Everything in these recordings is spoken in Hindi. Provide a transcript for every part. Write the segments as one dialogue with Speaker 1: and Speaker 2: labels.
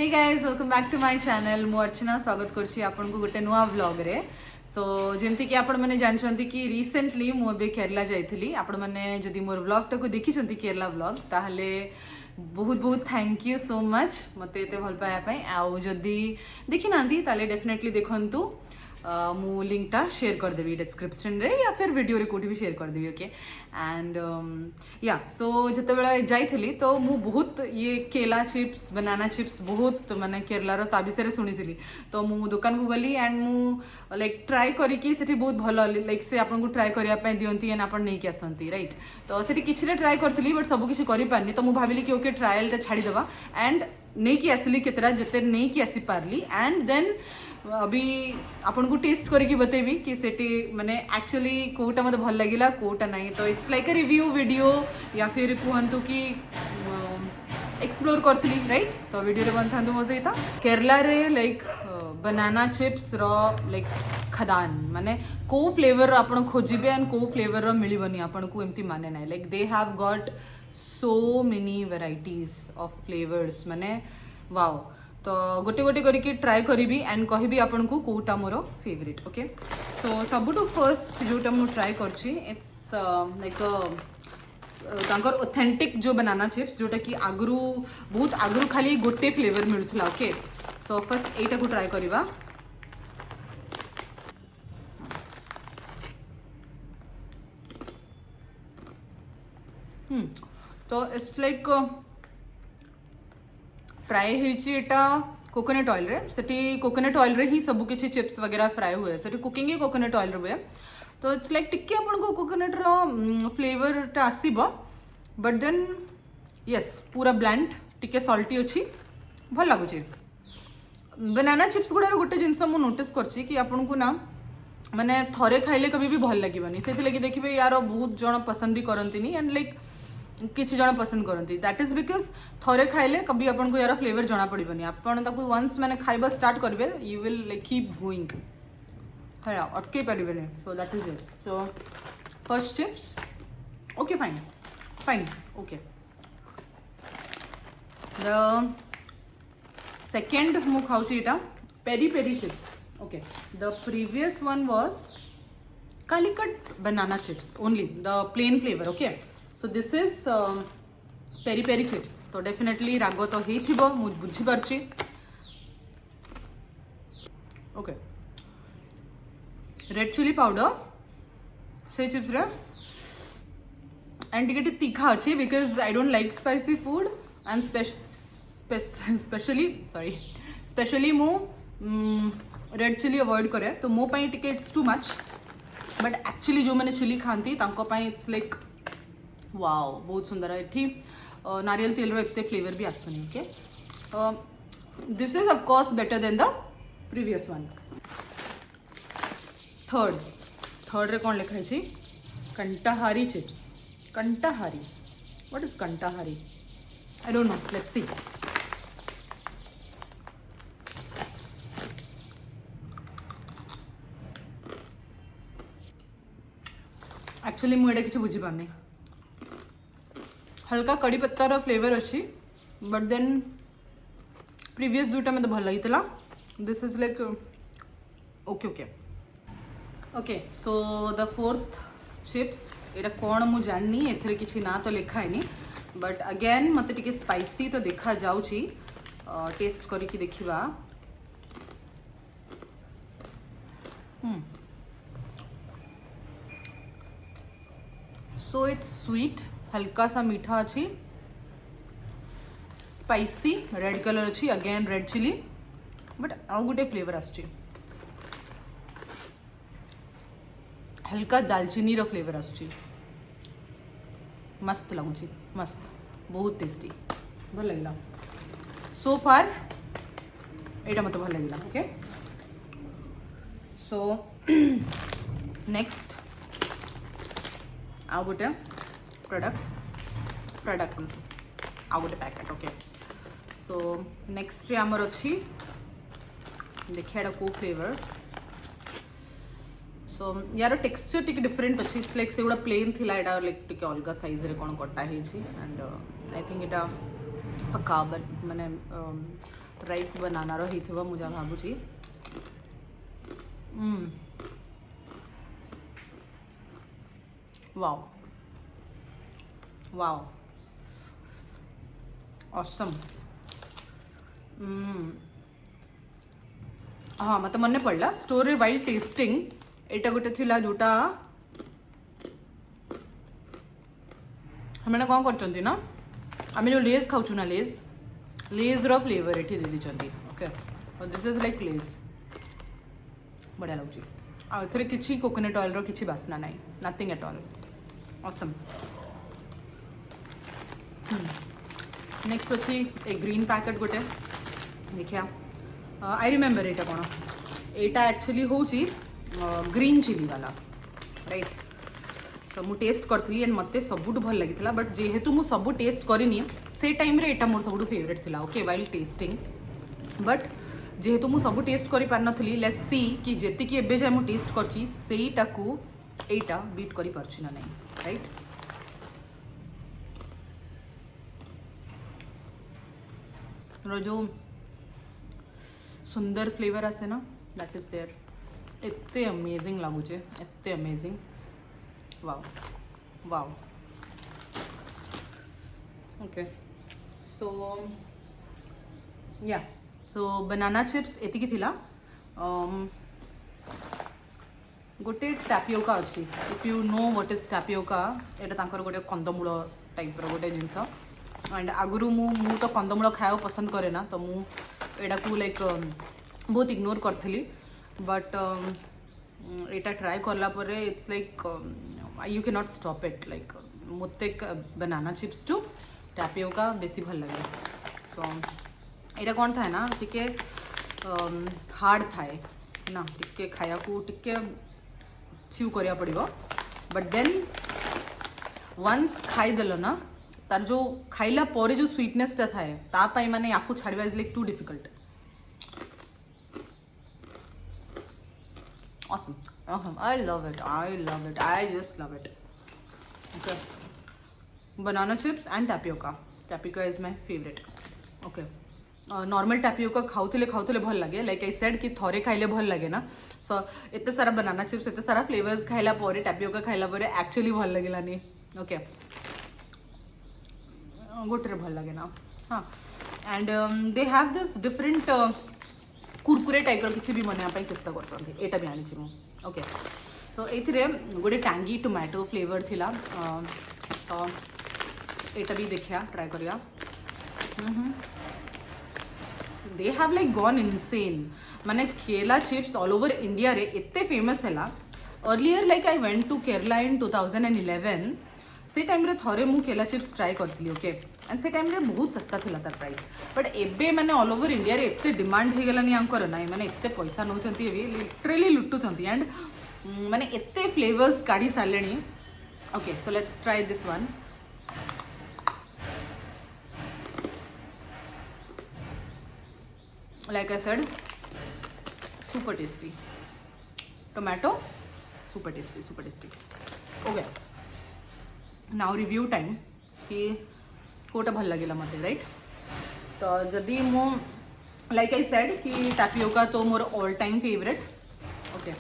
Speaker 1: Hey guys welcome back to my channel मु अर्चना स्वागत करछि आपन को गोटे नुआ व्लॉग रे सो जेमति कि आपन माने जानछंती कि रिसेंटली मु बे केरला जाइथिली आपन माने जदी मोर व्लॉग टाको देखिछंती केरला व्लॉग ताहले बहुत बहुत थैंक यू सो मच मते एते भल पाया पई आ जदी देखि नांती ताले डेफिनेटली देखंतु मु लिंक टा शेयर कर देबी डिस्क्रिप्शन रे या फिर वीडियो रे कोठी भी शेयर कर देबी ओके एंड या सो जते बेला जाइथिली तो मु बहुत ये केला चिप्स बनाना चिप्स बहुत माने केरला रो ता विषय रे सुनिथिली तो मु दुकान को गली एंड मु लाइक ट्राई करी कि सेठी बहुत भलो लाइक से आपन को ट्राई करिया पय दियंती एंड आपन नै कि आसंती राइट तो सेठी किछि रे ट्राई करथिली बट सब किछि करि पारनी तो मु भाबिली कि ओके ट्रायल टा छाडी देबा एंड नै कि आसली केतरा जते नै कि आसी पारली एंड देन अभी आपन को टेस्ट करके बतेबी कि सेटी माने एक्चुअली कोटा मते भल लागिला कोटा नाही तो it's like a review video या फिर कहंतु कि एक्सप्लोर करथली राइट तो वीडियो रे बनथांदु मो सहित केरला रे लाइक बनाना चिप्स रो लाइक खदान माने को फ्लेवर आपन खोजिबे एंड को फ्लेवर रो मिलिबनी आपन को एम्ति माने नाही like they have got so many varieties of flavours माने वाओ तो गोटे गोटे करके ट्राई करी एंड कहबी आपन को कोटा मोर फेवरेट ओके सो सबुठु फर्स्ट जोटा मु ट्राई करछि इट्स लाइक तांकर ऑथेंटिक जो बनाना चिप्स जोटा कि आगरू बहुत आगरू खाली गोटे फ्लेवर मिलुथला ओके सो फर्स्ट एटा को ट्राई करबा तो it's like fry होइछि Etah coconut oil रे सेठी कोकोनट ऑयल रे ही सब किछि चिप्स वगैरह फ्राए हुए सेठी कुकिंग ही कोकोनट ऑयल रे हुए तो इट्स लाइक टिके अपन को कोकोनट रो फ्लेवर टा आसीबो बट देन यस पूरा ब्लेंड टिके सॉल्टी अछि भल लागु छै बनाना चिप्स गुडा गोटे जिंस मु नोटिस करछि कि अपन को ना माने थरे खाइले कभी भी भल लागिबनी सेति लागि देखिबे यार बहुत जण पसंद भी करंतिनी एंड लाइक किछि जण पसंद करंती दैट इज बिकॉज थरे खाइले कभी आपन को यार फ्लेवर जणा पड़िबनी आपन ताको वंस माने खाइबा स्टार्ट करबे you will like keep going हां अटके परिबने so that is it so first chips okay fine okay the second मु खाउची एटा peri peri chips okay the previous one was Calicut banana chips only the plain flavour okay so this is peri peri chips तो डेफिनेटली राग तो ही थिबो मु बुझी परची ओके रेड चिली पाउडर से चिप्स रे एंड टिके तीखा अच्छी because I don't like spicy food and specially मु रेड चिली अवॉइड करे तो मो पाई टिके it's too much but actually जो मैंने चिली खाती तांको पाई इट्स लाइक वाओ बहुत सुंदर है एठी नारियल तेल रो एते फ्लेवर भी आसुनी okay this is of course better than the previous one third रे कोन लिखाई छी kanthari chips kanthari what is kanthari I don't know let's see actually मुझे किसी बुझी पारनी हल्का कड़ी पत्तार फ्लेवर अच्छी बट देन प्रीवियस दुटा मत भल लगी this is like okay okay okay so the fourth chips एटा कौन मु जाननी एथरे किछि ना तो लिखा है बट अगेन मत टिके स्पाइसी तो देखा जाउची टेस्ट करके देखिबा सो इट्स स्वीट हल्का सा मीठा अच्छी स्पाइसी रेड कलर अच्छी अगेन रेड चिली बट आउ गोटे फ्लेवर आसुची हल्का दालचीनी रो फ्लेवर आसुची मस्त लगुची मस्त बहुत टेस्टी भल लगिला सो फार एटा मत भल लगिला ओके सो नेक्स्ट आउ गोटे प्रोडक्ट आउ गोटे पैकेट ओके सो नेक्स्ट आमर अच्छी देखिए को फ्लेवर सो यार टेक्सचर टिके डिफरेंट अच्छी इट्स लाइक से गुड़ा प्लेन थिला एटा लाइक टिके अलग साइज रे कोन कटा हे छी एंड आई थिंक एटा पक्का माने राइट बनाना रही थी मुझे भावुची वाओ वाओ ऑसम हाँ मत मन पड़ा स्टोरी वाइल टेस्टिंग एटा गोटे थिला जोटा हमने कौन करचंती ना आमे जो लेज खाऊचु ना लेज रो फ्लेवर एठी दे दिचंती ओके और दिस इज लाइक लेज बढ़िया लगुची आ एथरे किछि कोकोनट ऑयल रो किछि बासना नाही nothing at all awesome next अच्छी एक ग्रीन पैकेट गोटे देखिया आई रिमेम्बर एटा कौन एटा एक्चुअली होची ग्रीन चिली वाला राइट सो मु टेस्ट करथली एंड मते सबुठ भल लागितला बट जेहेतु मु सबु टेस्ट करिनी से टाइम रे एटा मोर सबुठ फेवरेट थिला ओके वाइल टेस्टिंग बट जेहेतु मु सबु टेस्ट करि पार नथली लेट्स सी कि जेति कि एबे जे मु टेस्ट करची सेईटा को एटा बीट करि परछि ना नहीं राइट जो सुंदर फ्लेवर आसे ना दैट इज देयर एत्ते अमेजिंग लगुचे एत्ते amazing wow wow okay so yeah so banana chips एतिकी थिला गोटे टापियोका अच्छी if you know what is tapioca एटा तांकर गोटे कंदमूल टाइप रो गोटे जिंस एंड आगुरु मु तो कंदमूल खाया पसंद करे ना तो मु एटा को लाइक बहुत इग्नोर करथली बट एटा ट्राई करला परे it's like you can not stop it like मते बनाना चिप्स टू टापियोका बेसी भल लगे सो एटा कौन थाए ना टिके हार्ड थाए ना टिके खाया को टिके च्यू करिया पड़िबो बट देन वंस खाई देलो ना तार जो खाइला परे जो स्वीटनेस टा थाए ता पाई माने याकू छाड़वा is like too difficult awesome I love it I just love it okay banana chips and tapioca is my favourite okay normal tapioca खाऊले भल लगे लाइक आई सेड कि थोड़े खाइले भल लगे ना सो एते सारा बनाना चिप्स एते सारा फ्लेवर्स खाइला परे टैपियोका खाइला परे एक्चुअली भल लगेलानी ओके गोटे भल लगे ना हाँ and they have this different Kurkure type किसी भी बनाया चेष्टा करते भी आनी ओके तो ये गोटे टैंगी टोमेटो फ्लेवर थिला तो यहाँ भी देखिया ट्राई करिया they have like gone insane माने केला चिप्स ऑल ओवर इंडिया रे एते फेमस है earlier like I went to Kerala in 2011 से टाइम रे थोड़े मु केला चिप्स ट्राई करती ओके एंड से टाइम रे बहुत सस्ता थिला तार प्राइस बट एबे माने ऑल ओवर इंडिया रे एते डिमांड हे गलानी आंकर ना माने एते पैसा नौचंती एबे लिटरली लुटुचंती एंड माने एते फ्लेवर्स काढी सालेनी okay so let's try this one like I said super tasty tomato super tasty okay now review time कि कोटा भल लगे मत राइट तो जदि मु लाइक आई सेड कि टैपियोका तो मोर all time favourite okay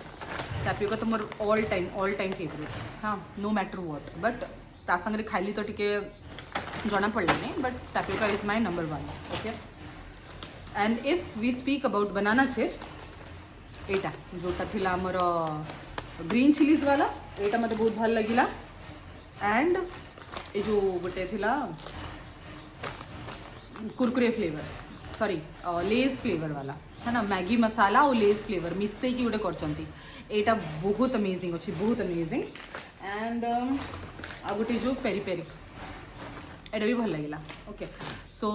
Speaker 1: tapioca तो मोर ऑल टाइम फेवरेट हाँ नो मैटर व्हाट बट ता संगे खाइली तो टिके जना पड़ला नहीं but tapioca is my number 1 okay and if we speak about banana chips एटा जोटा थिला हमर ग्रीन चिलीज वाला एटा मते बहुत भल लगिला एंड ये जो गोटे थिला कुरकुरे फ्लेवर सॉरी लेज फ्लेवर वाला है ना मैगी मसाला और लेज फ्लेवर मिसई की गोटे करचंती एटा बहुत अमेजिंग अच्छी बहुत अमेजिंग एंड आ गोटे जो पेरी पेरी एटा भी भल लगिला ओके सो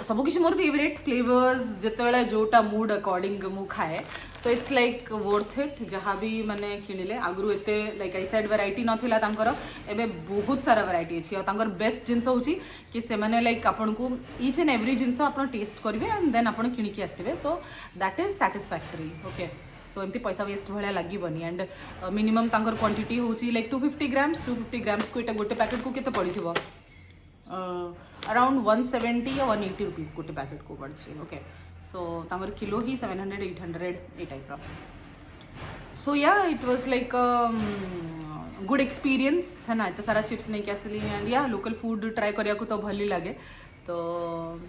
Speaker 1: सब किसी मोर फेवरेट फ्लेवर्स जिते जोटा मूड अकॉर्डिंग मु खाए so it's like worth it जहाँ भी मैंने किणिले आगु एत लाइक आई साइड वेराइटी नाला एबे बहुत सारा वेराइटी अच्छी और बेस्ट जिनस हूँ कि से मैंने लाइक आपन को ईच एंड एवरी जिनस आप टेस्ट करेंगे एंड देन आप किणिकी आसवे so that is satisfactory okay so एमती पैसा वेस्ट भाया लगभग एंड मिनिमम क्वांटिटी हूँ लाइक 250 ग्राम्स को ये गोटे पैकेट को केते पड़ी अराउंड 170 या 180 रुपीज गोटे पैकेट को पड़ी ओके सो तांगर किलो ही 700-800 ए टाइप रो. सो या it was like good experience है ना. तो सारा चिप्स नहीं आसली एंड या लोकल फूड ट्राए करिया को तो भल लगे. तो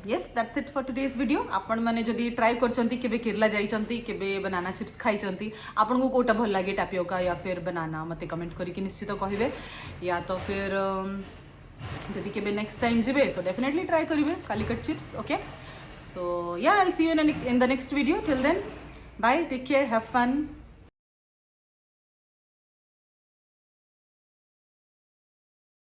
Speaker 1: yes that's it for today's video. आपण मैंने जदि ट्राए करचंती केबे केरला जाइचंती केबे बनाना चिप्स खाइचंती आपन को कोटा भल लागे टापियोका या फिर बनाना मते कमेंट करके निश्चित कहिबे. या तो फिर जदि केबे नेक्स्ट टाइम जेबे तो डेफिनेटली ट्राए करिवे Calicut chips. Okay so yeah I will see you in the next video. Till then bye, take care, have fun.